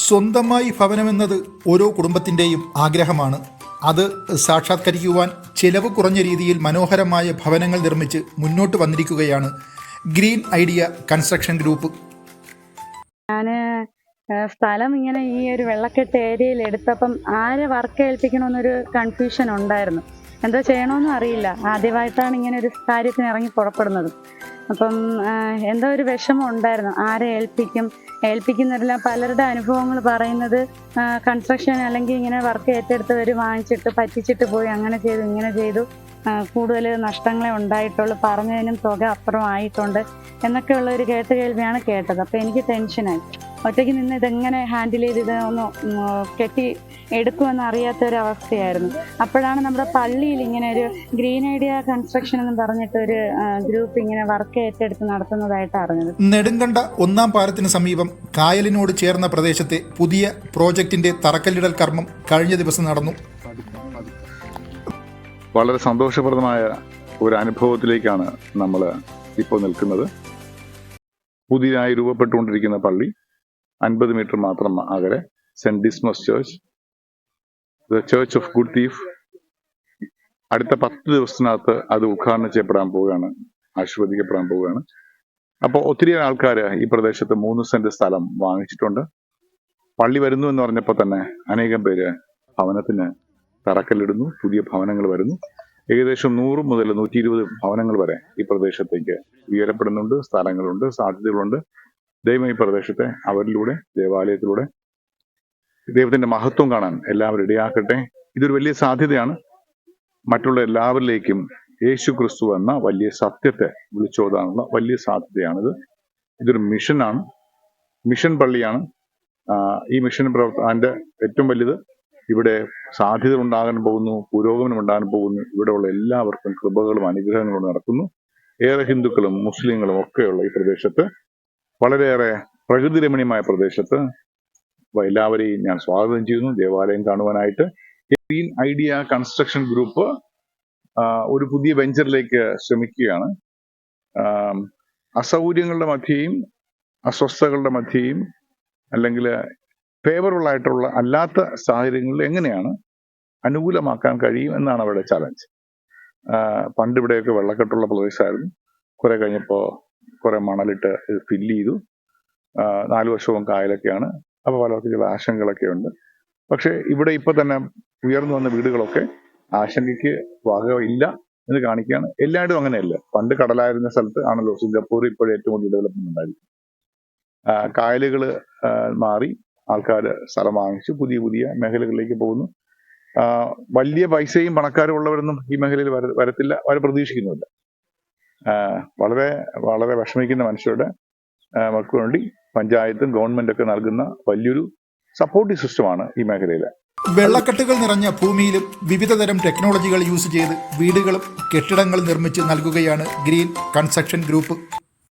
സ്വന്തമായി ഭവനമെന്നത് ഓരോ കുടുംബത്തിൻ്റെയും ആഗ്രഹമാണ്. അത് സാക്ഷാത്കരിക്കുവാൻ ചിലവ് കുറഞ്ഞ രീതിയിൽ മനോഹരമായ ഭവനങ്ങൾ നിർമ്മിച്ച് മുന്നോട്ട് വന്നിരിക്കുകയാണ് ഗ്രീൻ ഐഡിയ കൺസ്ട്രക്ഷൻ ഗ്രൂപ്പ്. ഞാൻ സ്ഥലം ഇങ്ങനെ ഈ ഒരു വെള്ളക്കെട്ട് ഏരിയയിൽ എടുത്തപ്പം ആരെ വർക്ക് ഏൽപ്പിക്കണമെന്നൊരു കൺഫ്യൂഷൻ ഉണ്ടായിരുന്നു. എന്തോ ചെയ്യണമെന്നും അറിയില്ല. ആദ്യമായിട്ടാണ് ഇങ്ങനെ ഒരു കാര്യത്തിന് ഇറങ്ങി പുറപ്പെടുന്നത്. അപ്പം എന്തോ ഒരു വിഷമം ഉണ്ടായിരുന്നു. ആരെ ഏൽപ്പിക്കുന്നില്ല. പലരുടെ അനുഭവങ്ങൾ പറയുന്നത് കൺസ്ട്രക്ഷൻ അല്ലെങ്കിൽ ഇങ്ങനെ വർക്ക് ഏറ്റെടുത്തവർ വാങ്ങിച്ചിട്ട് പറ്റിച്ചിട്ട് പോയി, അങ്ങനെ ചെയ്തു ഇങ്ങനെ ചെയ്തു, കൂടുതൽ നഷ്ടങ്ങളെ ഉണ്ടായിട്ടുള്ളൂ, പറഞ്ഞതിനും തുക അപ്പുറം ആയിട്ടുണ്ട് എന്നൊക്കെയുള്ള ഒരു കേൾവിയാണ് കേട്ടത്. അപ്പോൾ എനിക്ക് ടെൻഷനായി. ഒറ്റയ്ക്ക് നിന്ന് ഇതെങ്ങനെ ഹാൻഡിൽ ചെയ്ത് ഇതൊന്ന് കെട്ടി എടുക്കുമെന്ന് അറിയാത്തൊരവസ്ഥയായിരുന്നു. അപ്പോഴാണ് നമ്മുടെ പള്ളിയിൽ ഇങ്ങനെ ഒരു ഗ്രീൻ ഐഡിയ കൺസ്ട്രക്ഷൻ എന്ന് പറഞ്ഞിട്ട് ഒരു ഗ്രൂപ്പ് ഇങ്ങനെ വർക്ക് ഏറ്റെടുത്ത് നടത്തുന്നതായിട്ട് അറിഞ്ഞത്. നെടുങ്കണ്ട ഒന്നാം പാലത്തിന് സമീപം കായലിനോട് ചേർന്ന പ്രദേശത്തെ പുതിയ പ്രോജക്റ്റിന്റെ തറക്കല്ലിടൽ കർമ്മം കഴിഞ്ഞ ദിവസം നടന്നു. വളരെ സന്തോഷപ്രദമായ ഒരു അനുഭവത്തിലേക്കാണ് നമ്മൾ ഇപ്പോൾ നിൽക്കുന്നത്. പുതിയതായി രൂപപ്പെട്ടുകൊണ്ടിരിക്കുന്ന പള്ളി 50 മീറ്റർ മാത്രം അകലെ saint Dismas church, the church of good thief. അടുത്ത 10 ദിവസത്തിനകത്ത് അത് ഉദ്ഘാടനം ചെയ്യപ്പെടാൻ പോവുകയാണ്, ആശീർവദിക്കപ്പെടാൻ പോവുകയാണ്. അപ്പോൾ ഒത്തിരി ആൾക്കാർ ഈ പ്രദേശത്ത് 3 സെന്റ് സ്ഥലം വാങ്ങിച്ചിട്ടുണ്ട്. പള്ളി വരുന്നു എന്ന് പറഞ്ഞപ്പോൾ തന്നെ അനേകം പേര് ഭവനത്തിന് തറക്കല്ലിടുന്നു, പുതിയ ഭവനങ്ങൾ വരുന്നു. ഏകദേശം 100 മുതൽ 120 ഭവനങ്ങൾ വരെ ഈ പ്രദേശത്തേക്ക് ഉയരപ്പെടുന്നുണ്ട്. സ്ഥലങ്ങളുണ്ട്, സാധ്യതകളുണ്ട്. ദൈവം ഈ പ്രദേശത്തെ അവരിലൂടെ, ദേവാലയത്തിലൂടെ ദൈവത്തിന്റെ മഹത്വം കാണാൻ എല്ലാവരും ഇടയാക്കട്ടെ. ഇതൊരു വലിയ സാധ്യതയാണ്. മറ്റുള്ള എല്ലാവരിലേക്കും യേശു ക്രിസ്തു എന്ന വലിയ സത്യത്തെ വിളിച്ചോതാനുള്ള വലിയ സാധ്യതയാണിത്. ഇതൊരു മിഷനാണ്, മിഷൻ പള്ളിയാണ്. ഈ മിഷൻ അതിന്റെ ഏറ്റവും വലുത് ഇവിടെ സാധ്യത ഉണ്ടാകാൻ പോകുന്നു, പുരോഗമനം ഉണ്ടാകാൻ പോകുന്നു. ഇവിടെയുള്ള എല്ലാവർക്കും കൃപകളും അനുഗ്രഹങ്ങളും നടക്കുന്നു. ഏറെ ഹിന്ദുക്കളും മുസ്ലിങ്ങളും ഒക്കെയുള്ള ഈ പ്രദേശത്ത്, വളരെയേറെ പ്രകൃതി രമണീയമായ പ്രദേശത്ത് എല്ലാവരെയും ഞാൻ സ്വാഗതം ചെയ്യുന്നു ദേവാലയം കാണുവാനായിട്ട്. ഗ്രീൻ ഐഡിയ കൺസ്ട്രക്ഷൻ ഗ്രൂപ്പ് ഒരു പുതിയ വെഞ്ചറിലേക്ക് ശ്രമിക്കുകയാണ്. അസൗകര്യങ്ങളുടെ മധ്യയും അസ്വസ്ഥതകളുടെ മധ്യയും അല്ലെങ്കിൽ ഫേവറബിൾ ആയിട്ടുള്ള അല്ലാത്ത സാഹചര്യങ്ങളിൽ എങ്ങനെയാണ് അനുകൂലമാക്കാൻ കഴിയും എന്നാണ് അവരുടെ ചലഞ്ച്. പണ്ട് ഇവിടെയൊക്കെ വെള്ളക്കെട്ടുള്ള പ്രദേശമായിരുന്നു. കുറെ കഴിഞ്ഞപ്പോൾ കുറെ മണലിട്ട് ഇത് ഫില്ല് ചെയ്തു. 4 വർഷവും കായലൊക്കെയാണ്. അപ്പോൾ പലർക്കും ചില ആശങ്കകളൊക്കെ ഉണ്ട്. പക്ഷെ ഇവിടെ ഇപ്പൊ തന്നെ ഉയർന്നു വന്ന വീടുകളൊക്കെ ആശങ്കയ്ക്ക് വകയില്ല എന്ന് കാണിക്കുകയാണ്. എല്ലായിടും അങ്ങനെയല്ല. പണ്ട് കടലായിരുന്ന സ്ഥലത്ത് ആണല്ലോ സിംഗപ്പൂർ ഇപ്പോൾ ഏറ്റവും കൂടുതൽ ഡെവലപ്മെന്റ് ഉണ്ടായിരിക്കും. കായലുകൾ മാറി ആൾക്കാർ സ്ഥലം വാങ്ങിച്ച് പുതിയ പുതിയ മേഖലകളിലേക്ക് പോകുന്നു. വലിയ പൈസയും പണക്കാരും ഉള്ളവരൊന്നും ഈ മേഖലയിൽ വരത്തില്ല, അവർ പ്രതീക്ഷിക്കുന്നില്ല. വളരെ വളരെ വിഷമിക്കുന്ന മനുഷ്യരുടെ അവർക്ക് വേണ്ടി പഞ്ചായത്തും ഗവൺമെന്റ് ഒക്കെ നൽകുന്ന വലിയൊരു സപ്പോർട്ടീവ് സിസ്റ്റമാണ് ഈ മേഖലയിൽ. വെള്ളക്കെട്ടുകൾ നിറഞ്ഞ ഭൂമിയിലും വിവിധതരം ടെക്നോളജികൾ യൂസ് ചെയ്ത് വീടുകളും കെട്ടിടങ്ങളും നിർമ്മിച്ച് നൽകുകയാണ് ഗ്രീൻ കൺസ്ട്രക്ഷൻ ഗ്രൂപ്പ്.